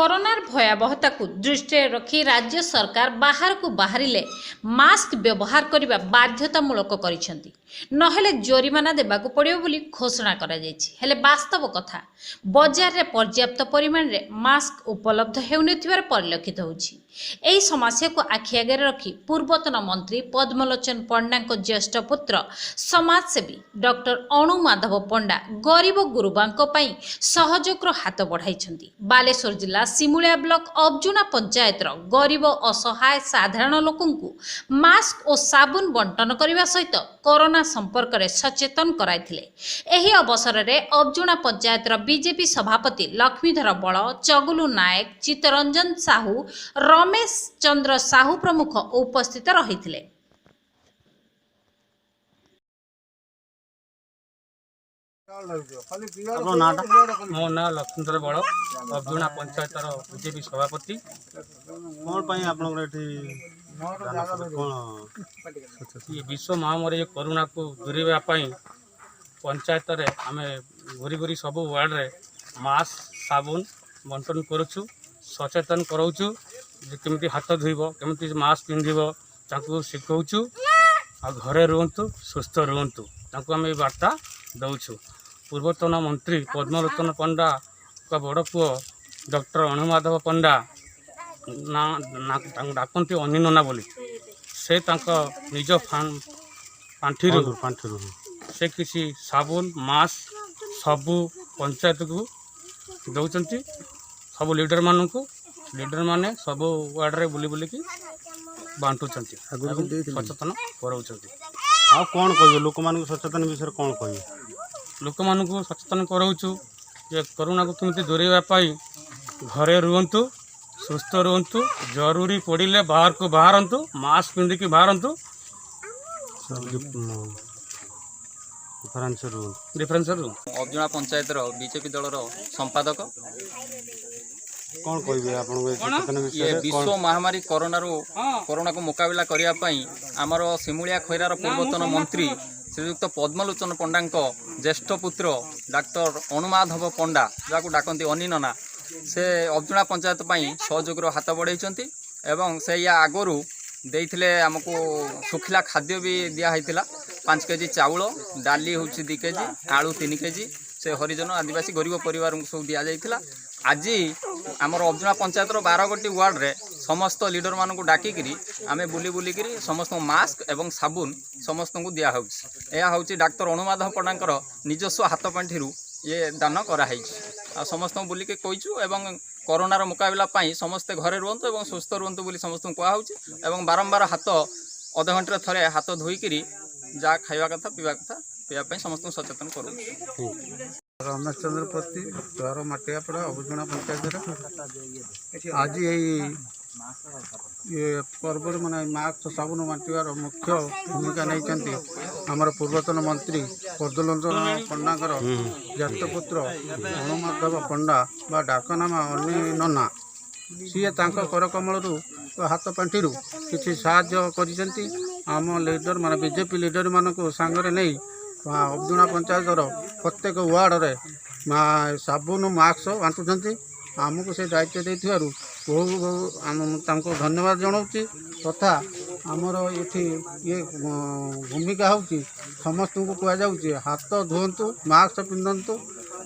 कोरोनार भयावहता को दृष्टि रखी राज्य सरकार बाहर को बाहरिले मास्क व्यवहार करने बाध्यतामूलक करिसेंती नहेले जोरिमाना देबाकू पड़ियो बोली घोषणा करा जायछि। हेले वास्तव कथा बाजार रे पर्याप्त परिमाण रे मास्क उपलब्ध हेउनथिबार परिलक्षित होछि। एही समस्या को आखि आगे रखी पूर्वतन मंत्री पद्मलोचन पंडा ज्येष्ठ पुत्र समाजसेवी डॉक्टर अणु माधव पंडा गरीब गुरुबांको पई सहयोग हाथ बढ़ाइछंती। बालेश्वर जिला सिमुलिया ब्लॉक अबजुना पंचायत गरीब असहाय साधारण लोकंकु मास्क और साबुन बंटन करने सहित कोरोना संपर्क में सचेतन कराइथिले। एही अवसर में अबजुना पंचायत बीजेपी सभापति लक्ष्मीधर बल, चगुलू नायक, चित्तरंजन साहू, रमेश चंद्र साहू प्रमुख उपस्थित रहिथिले। मो ना लक्ष्मीधर बल, अबजुना पंचायत बीजेपी सभापति। विश्व महामारी कोरोना को दूरेवा पंचायत रे आमे घूरी घूरी सब वार्ड रे मास्क साबुन बंटन करुचु, सचेतन कराऊचु केमती हाथ धोइब, केमती मास्क पिंधिब तांको शिखौचु। आ घरे रुहतु, सुस्थ रुहतु, तांको आमे वार्ता दउछु। पूर्वतन मंत्री पद्मलोचन पंडा का बड़ पुओ डॉक्टर अणुमाधव पंडा ना डाकती अनी नना बोली से निज पांठिरू से किसी साबुन मास्क सबू पंचायत को दौरान सब लीडर माने सब वार्ड रे बुली बुली बांटुंट सचेतन कराऊँ। कौन कह लोक मान सचेतन विषय कौन कह लोक मान सचेतन कराऊँ जे कोरोना को केमती दूरेवाई घरे रुहतु, सुस्थ रुहतु, जरूरी पड़े बाहर को बाहरतु, मास्क पिंधिकी बाहरतु, डिफरेंस अबजुना पंचायत बीजेपी दलर संपादक कौन कह ये विश्व महामारी कोरोना को मुकाबला करने आमर सिमुलिया खैरार पूर्वतन मंत्री श्रीयुक्त पद्मलोचन पंडा ज्येष्ठ पुत्र डाक्टर अणुमाधव पंडा जहाँ डाकती अनी नना से अबजुना पंचायत सहयोग हाथ बढ़ाई एवं से या आगु देइथिले आमको सुखिला खाद्य भी दिया 5 केजी चाउल, डाली हूँ 2 केजी, आलू 3 केजी से हरिजन आदिवासी गरीब परिवार को सब दि जाइथिला। आज आमर अबजुना पंचायत 12 गोटी वार्ड रे समस्त लीडर मान को डाकिकी आमे बुली बुली समस्त मास्क एवं साबुन समस्त को दिया हूँ डाक्तर अणुमाधव पंडा निजस्व हाथ पांठिरू ये दान कराई समस्त बुलिके कहीचु एवं कोरोनार मुकाबला समस्ते घरे रुहतु एवं सुस्थ रुहतु बोली समस्त कहूँ बारंबार हाथ अध घंटे थे हाथ धोईकी जहाँ खावा कथा पीवा कथा पीवाई समस्त सचेतन करूँ। रमेश चंद्र पति द्वार माटियापड़ा अबजुना पंचायत आज ये पर्व माने मास्क साबुन बांटार मुख्य भूमिका नहीं आमर पूर्वतन मंत्री पद्मलोचन पंडा ज्येष्ठ पुत्र अणुमाधव पंडा बा डाकनामा अनी नना सी कर कमलू हाथ पांठिरू किसी साहाय्य करिसेंती। आम लीडर माने बीजेपी लीडर मानक सांगरे नहीं अबजुना पंचायत प्रत्येक वार्ड रे साबुन मास्क बांटुंट आमको से दायित्व देथिबारु बहुत धन्यवाद जनाऊँ तथा आमर ये भूमिका हूँ समस्त को कहुचे हाथ धोतु, मास्क पिंधतु,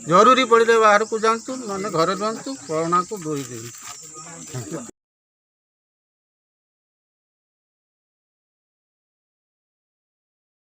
जरूरी पड़े बाहर को जातु, ना घरे रुहतु, कोरोना को दूरी दे।